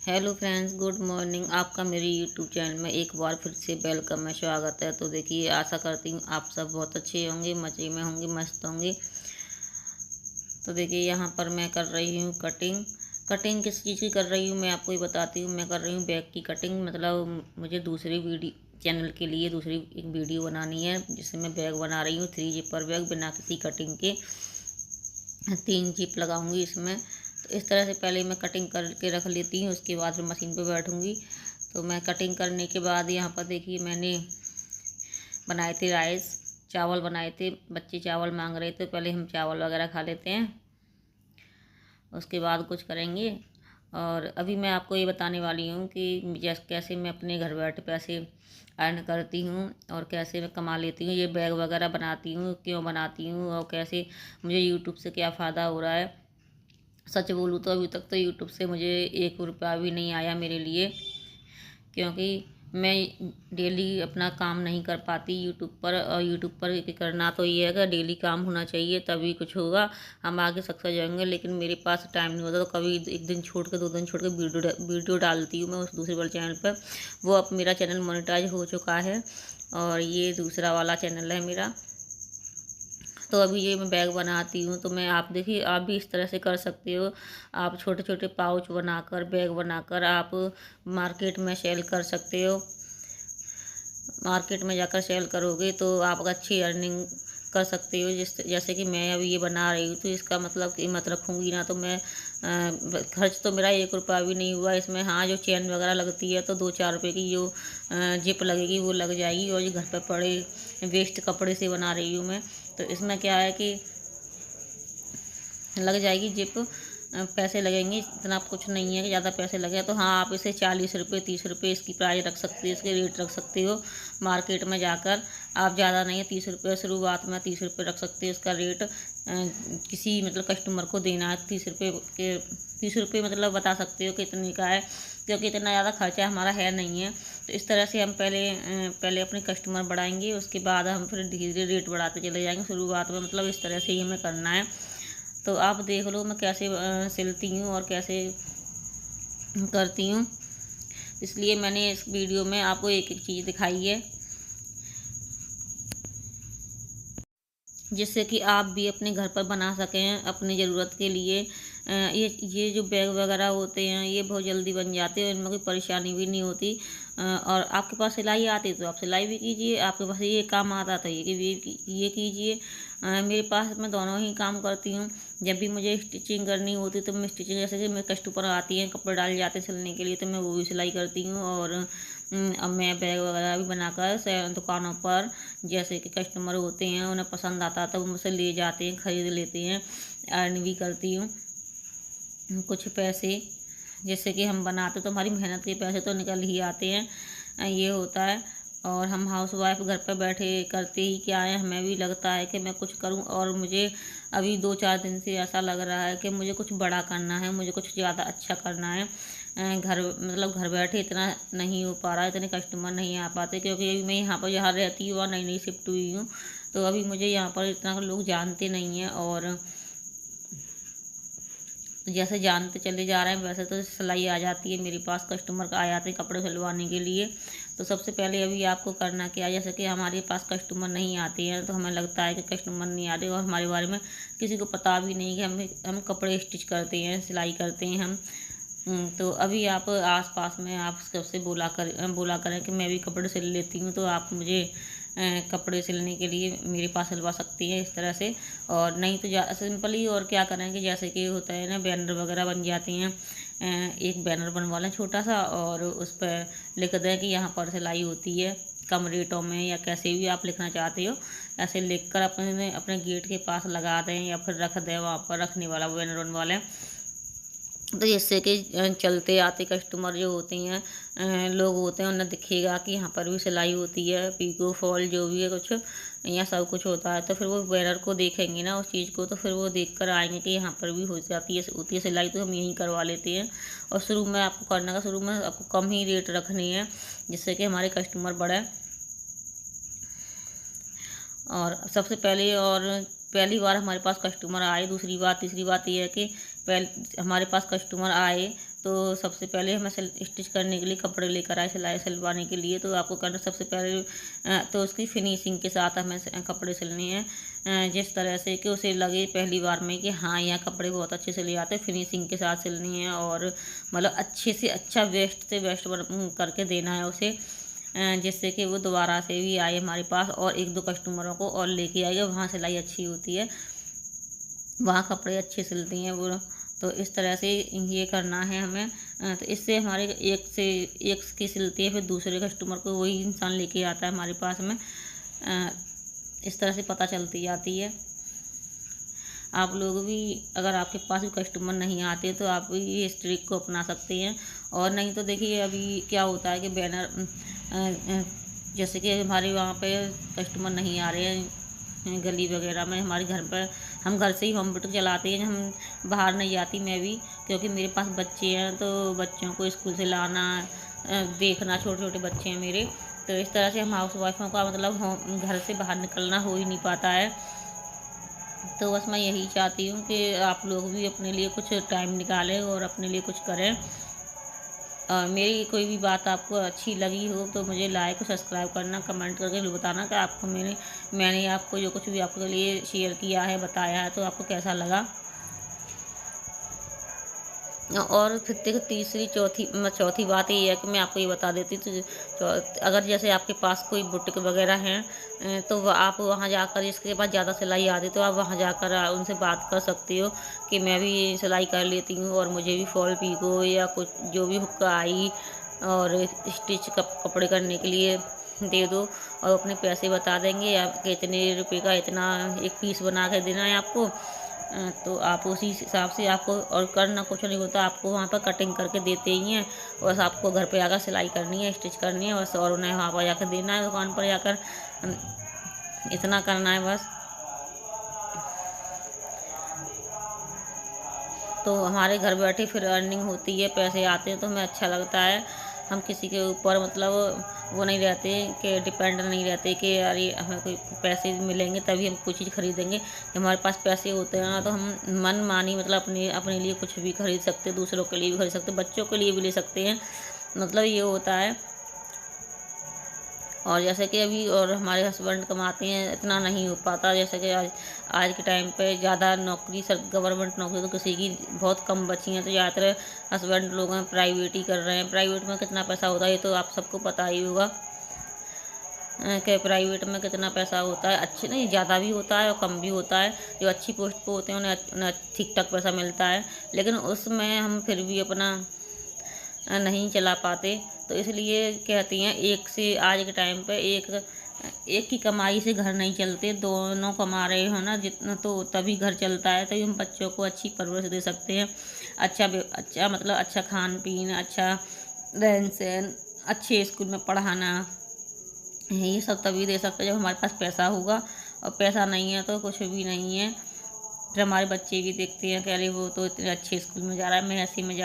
Hello friends, good morning. आपका मेरे YouTube channel में एक बार फिर से वेलकम है, स्वागत है। तो देखिए, आशा करती हूँ आप सब बहुत अच्छे होंगे, मज़े में होंगे, मस्त होंगे। तो देखिए, यहाँ पर मैं कर रही हूँ कटिंग। कटिंग किस चीज़ की कर रही हूँ मैं आपको ये बताती हूँ। मैं कर रही हूँ बैग की कटिंग। मतलब मुझे दूसरी वीडियो चैनल के लिए दूसरी एक वीडियो बनानी है, जिससे मैं बैग बना रही हूँ 3 जिपर बैग, बिना किसी कटिंग के। 3 जिप लगाऊंगी इसमें। तो इस तरह से पहले मैं कटिंग करके रख लेती हूँ, उसके बाद फिर मशीन पे बैठूंगी। तो मैं कटिंग करने के बाद यहाँ पर देखिए, मैंने बनाए थे राइस, चावल बनाए थे। बच्चे चावल मांग रहे थे, पहले हम चावल वगैरह खा लेते हैं, उसके बाद कुछ करेंगे। और अभी मैं आपको ये बताने वाली हूँ कि कैसे मैं अपने घर बैठे पैसे अर्न करती हूँ और कैसे मैं कमा लेती हूँ, ये बैग वगैरह बनाती हूँ, क्यों बनाती हूँ और कैसे मुझे यूट्यूब से क्या फ़ायदा हो रहा है। सच बोलूँ तो अभी तक तो यूट्यूब से मुझे 1 रुपया भी नहीं आया मेरे लिए, क्योंकि मैं डेली अपना काम नहीं कर पाती यूट्यूब पर। और यूट्यूब पर करना तो ये है कि डेली काम होना चाहिए, तभी कुछ होगा, हम आगे सक्सेस जाएंगे। लेकिन मेरे पास टाइम नहीं होता, तो कभी एक दिन छोड़ के 2 दिन छोड़ के वीडियो डालती हूँ मैं उस दूसरे वाले चैनल पर। वो अब मेरा चैनल मोनेटाइज हो चुका है और ये दूसरा वाला चैनल है मेरा। तो अभी ये मैं बैग बनाती हूँ, तो मैं आप देखिए, आप भी इस तरह से कर सकते हो। आप छोटे छोटे पाउच बनाकर, बैग बनाकर आप मार्केट में सेल कर सकते हो। मार्केट में जाकर सेल करोगे तो आप अच्छी अर्निंग कर सकते हो। जैसे कि मैं अभी ये बना रही हूँ, तो इसका मतलब कीमत रखूँगी ना, तो मैं खर्च तो मेरा 1 रुपया भी नहीं हुआ इसमें। हाँ, जो चेन वगैरह लगती है तो 2-4 रुपये की जो जिप लगेगी वो लग जाएगी। और जो घर पर पड़े वेस्ट कपड़े से बना रही हूँ मैं, तो इसमें क्या है कि लग जाएगी जिप, पैसे लगेंगे, इतना कुछ नहीं है कि ज़्यादा पैसे लगे। तो हाँ, आप इसे 40 रुपये 30 रुपये इसकी प्राइस रख सकते हो, इसके रेट रख सकते हो मार्केट में जाकर। आप ज़्यादा नहीं है, 30 रुपये शुरुआत में 30 रुपये रख सकते हो इसका रेट। किसी मतलब कस्टमर को देना है 30 रुपये के, 30 रुपये मतलब बता सकते हो कि इतने का है, क्योंकि इतना ज़्यादा खर्चा हमारा है नहीं है। तो इस तरह से हम पहले अपने कस्टमर बढ़ाएंगे, उसके बाद हम फिर धीरे धीरे रेट बढ़ाते चले जाएंगे। शुरुआत में मतलब इस तरह से ही हमें करना है। तो आप देख लो मैं कैसे सिलती हूँ और कैसे करती हूँ। इसलिए मैंने इस वीडियो में आपको एक एक चीज़ दिखाई है, जिससे कि आप भी अपने घर पर बना सकें अपनी ज़रूरत के लिए। ये जो बैग वगैरह होते हैं ये बहुत जल्दी बन जाते हैं, इनमें कोई परेशानी भी नहीं होती। और आपके पास सिलाई आती है तो आप सिलाई भी कीजिए, आपके पास ये काम आता तो ये कीजिए। मेरे पास मैं दोनों ही काम करती हूँ। जब भी मुझे स्टिचिंग करनी होती है तो मैं स्टिचिंग, जैसे कि मेरे कस्टमर आती हैं, कपड़े डाल जाते हैं सिलने के लिए, तो मैं वो भी सिलाई करती हूँ। और अब मैं बैग वगैरह भी बनाकर दुकानों पर, जैसे कि कस्टमर होते हैं उन्हें पसंद आता है तो वो मुझसे ले जाते हैं, ख़रीद लेते हैं। अर्न भी करती हूँ कुछ पैसे। जैसे कि हम बनाते तो हमारी मेहनत के पैसे तो निकल ही आते हैं, ये होता है। और हम हाउस वाइफ घर पर बैठे करते ही क्या है, हमें भी लगता है कि मैं कुछ करूं। और मुझे अभी 2-4 दिन से ऐसा लग रहा है कि मुझे कुछ बड़ा करना है, मुझे कुछ ज़्यादा अच्छा करना है। घर बैठे इतना नहीं हो पा रहा है, इतने कस्टमर नहीं आ पाते, क्योंकि अभी मैं यहाँ पर जहाँ रहती हूँ वहाँ नई नई शिफ्ट हुई हूँ। तो अभी मुझे यहाँ पर इतना लोग जानते नहीं हैं। और जैसे जानते चले जा रहे हैं वैसे तो सिलाई आ जाती है, मेरे पास कस्टमर आ जाते हैं कपड़े सिलवाने के लिए। तो सबसे पहले अभी आपको करना क्या है, जैसे कि हमारे पास कस्टमर नहीं आते हैं तो हमें लगता है कि कस्टमर नहीं आ रहे, और हमारे बारे में किसी को पता भी नहीं कि हम कपड़े स्टिच करते हैं, सिलाई करते हैं हम। तो अभी आप आस-पास में आप सबसे बोला करें कि मैं भी कपड़े सिल लेती हूँ, तो आप मुझे कपड़े सिलने के लिए मेरे पास सिलवा सकती हैं इस तरह से। और नहीं तो सिंपली और क्या करें कि जैसे कि होता है ना, बैनर वगैरह बन जाती हैं। एक बैनर बनवा लें छोटा सा, और उस पर लिख दें कि यहाँ पर सिलाई होती है कम रेटों में, या कैसे भी आप लिखना चाहते हो, ऐसे लिख कर अपने अपने गेट के पास लगा दें, या फिर रख दें, वहाँ पर रखने वाला बैनर बनवा लें। तो जिससे कि चलते आते कस्टमर जो होते हैं, लोग होते हैं, उन्हें दिखेगा कि यहाँ पर भी सिलाई होती है, पीको फॉल जो भी है कुछ, यहाँ सब कुछ होता है। तो फिर वो बैनर को देखेंगे ना, उस चीज़ को, तो फिर वो देख कर आएंगे कि यहाँ पर भी हो जाती है, होती है सिलाई, तो हम यहीं करवा लेते हैं। और शुरू में आपको करने का, शुरू में आपको कम ही रेट रखनी है, जिससे कि हमारे कस्टमर बढ़े। और सबसे पहले, और पहली बार हमारे पास कस्टमर आए, दूसरी बात तीसरी बात ये है कि पहले हमारे पास कस्टमर आए तो सबसे पहले हमें स्टिच करने के लिए कपड़े लेकर आए सिलाई सिलवाने के लिए। तो आपको करना सबसे पहले तो उसकी फिनिशिंग के साथ हमें कपड़े सिलने हैं, जिस तरह से कि उसे लगे पहली बार में कि हाँ यहाँ कपड़े बहुत अच्छे सिले जाते हैं, फिनिशिंग के साथ सिलनी है और मतलब अच्छे से अच्छा बेस्ट से बेस्ट करके देना है उसे, जिससे कि वो दोबारा से भी आए हमारे पास और 1-2 कस्टमरों को और लेके आएगा। वहाँ सिलाई अच्छी होती है, वहाँ कपड़े अच्छे सिलती हैं वो। तो इस तरह से ये करना है हमें। तो इससे हमारे एक से एक की सिलती है, फिर दूसरे कस्टमर को वही इंसान लेके आता है हमारे पास में। इस तरह से पता चलती जाती है। आप लोग भी अगर आपके पास भी कस्टमर नहीं आते तो आप भी इस ट्रिक को अपना सकते हैं। और नहीं तो देखिए अभी क्या होता है कि बैनर जैसे कि हमारे वहाँ पे कस्टमर नहीं आ रहे हैं गली वगैरह में, हमारे घर पर हम घर से ही होम बुटीक चलाते हैं, हम बाहर नहीं जाती मैं भी, क्योंकि मेरे पास बच्चे हैं तो बच्चों को स्कूल से लाना देखना, छोटे छोटे बच्चे हैं मेरे। तो इस तरह से हम हाउस वाइफों का मतलब घर से बाहर निकलना हो ही नहीं पाता है। तो बस मैं यही चाहती हूँ कि आप लोग भी अपने लिए कुछ टाइम निकालें और अपने लिए कुछ करें। और मेरी कोई भी बात आपको अच्छी लगी हो तो मुझे लाइक और सब्सक्राइब करना, कमेंट करके बताना कि आपको मैंने आपको जो कुछ भी आपके लिए शेयर किया है, बताया है, तो आपको कैसा लगा। और फिर देखो तीसरी चौथी बात ये है कि मैं आपको ये बता देती हूँ, तो अगर जैसे आपके पास कोई बुटीक वगैरह हैं तो आप वहाँ जाकर, जिसके पास ज़्यादा सिलाई आती तो आप वहाँ जाकर उनसे बात कर सकती हो कि मैं भी सिलाई कर लेती हूँ और मुझे भी फॉल पीको या कुछ जो भी हुक्का आई और स्टिच कपड़े करने के लिए दे दो, और अपने पैसे बता देंगे आप कितने रुपए का इतना एक पीस बना कर देना है आपको। तो आप उसी हिसाब से आपको और करना कुछ नहीं होता, आपको वहाँ पर कटिंग करके देते ही हैं। बस आपको घर पे आकर सिलाई करनी है, स्टिच करनी है बस, और उन्हें वहाँ पर जाकर देना है, दुकान पर जाकर इतना करना है बस। तो हमारे घर बैठे फिर अर्निंग होती है, पैसे आते हैं तो हमें अच्छा लगता है। हम किसी के ऊपर मतलब वो नहीं रहते कि डिपेंड नहीं रहते कि अरे हमें कोई पैसे मिलेंगे तभी हम कोई चीज़ खरीदेंगे। जब हमारे पास पैसे होते हैं ना तो हम मन मानी मतलब अपने अपने लिए कुछ भी खरीद सकते हैं, दूसरों के लिए भी खरीद सकते हैं, बच्चों के लिए भी ले सकते हैं, मतलब ये होता है। और जैसे कि अभी और हमारे हस्बैंड कमाते हैं, इतना नहीं हो पाता, जैसे कि आज के टाइम पे ज़्यादा नौकरी गवर्नमेंट नौकरी तो किसी की बहुत कम बची हैं, तो ज़्यादातर हस्बैंड लोग हैं प्राइवेट ही कर रहे हैं। प्राइवेट में कितना पैसा होता है ये तो आप सबको पता ही होगा कि प्राइवेट में कितना पैसा होता है। अच्छे नहीं, ज़्यादा भी होता है और कम भी होता है। जो अच्छी पोस्ट पे होते हैं उन्हें ठीक ठाक पैसा मिलता है, लेकिन उसमें हम फिर भी अपना नहीं चला पाते। तो इसलिए कहती हैं एक से आज के टाइम पे एक की कमाई से घर नहीं चलते, दोनों कमा रहे हो ना जितना तो तभी घर चलता है, तभी हम बच्चों को अच्छी परवरिश दे सकते हैं। अच्छा मतलब अच्छा खान पीन, अच्छा रहन सहन, अच्छे स्कूल में पढ़ाना, ये सब तभी दे सकते हैं जब हमारे पास पैसा होगा। और पैसा नहीं है तो कुछ भी नहीं है। फिर हमारे बच्चे भी देखते हैं कि अरे वो तो इतने अच्छे स्कूल में जा रहा है, मैं ऐसे में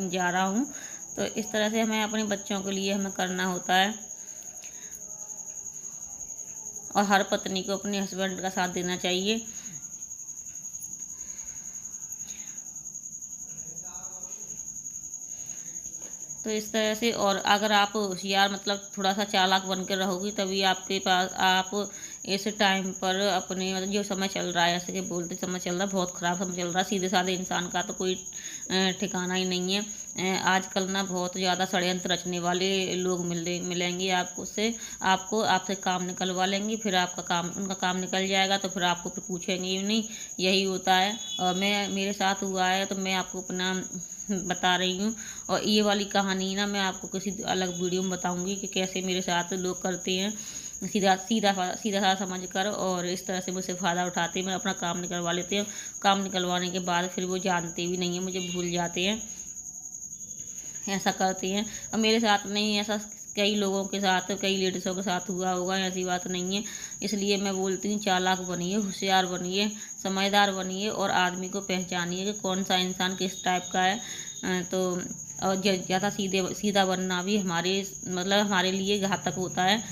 जा रहा हूँ। तो इस तरह से हमें अपने बच्चों के लिए हमें करना होता है। और हर पत्नी को अपने हस्बैंड का साथ देना चाहिए। तो इस तरह से, और अगर आप होशियार मतलब थोड़ा सा चालाक बन कर रहोगी तभी आपके पास आप इस टाइम पर अपने मतलब जो समय चल रहा है, ऐसे कि बोलते समय चल रहा है बहुत ख़राब समय चल रहा है, सीधे साधे इंसान का तो कोई ठिकाना ही नहीं है। आजकल ना बहुत ज़्यादा षड्यंत्र रचने वाले लोग मिलेंगे आपको आपसे काम निकलवा लेंगे, फिर उनका काम निकल जाएगा तो फिर आपको फिर पूछेंगे ही नहीं। यही होता है और मेरे साथ हुआ है तो मैं आपको अपना बता रही हूँ। और ये वाली कहानी ना मैं आपको किसी अलग वीडियो में बताऊंगी कि कैसे मेरे साथ लोग करते हैं, सीधा समझ कर और इस तरह से मुझसे फ़ायदा उठाते हैं। मैं अपना काम निकलवा लेते हैं, काम निकलवाने के बाद फिर वो जानते भी नहीं हैं, मुझे भूल जाते हैं, ऐसा करते हैं। और मेरे साथ नहीं, ऐसा कई लोगों के साथ, कई लेडीज़ों के साथ हुआ होगा, ऐसी बात नहीं है। इसलिए मैं बोलती हूँ चालाक बनिए, होशियार बनिए, समझदार बनिए और आदमी को पहचानिए कि कौन सा इंसान किस टाइप का है। तो और ज़्यादा सीधा बनना भी हमारे लिए घातक होता है।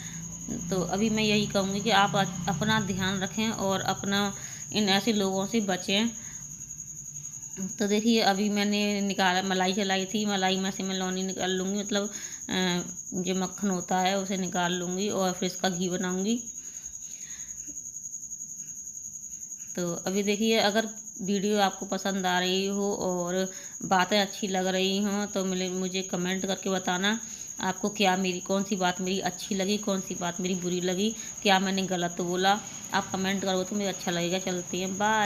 तो अभी मैं यही कहूँगी कि आप अपना ध्यान रखें और अपना इन ऐसे लोगों से बचें। तो देखिए अभी मैंने निकाला, मलाई चलाई थी, मलाई में से मैं लौनी निकाल लूँगी, मतलब जो मक्खन होता है उसे निकाल लूँगी और फिर इसका घी बनाऊँगी। तो अभी देखिए अगर वीडियो आपको पसंद आ रही हो और बातें अच्छी लग रही हों तो मुझे कमेंट करके बताना आपको क्या मेरी कौन सी बात मेरी अच्छी लगी, कौन सी बात मेरी बुरी लगी, क्या मैंने गलत बोला। आप कमेंट करो तो मुझे अच्छा लगेगा। चलती हैं, बाय।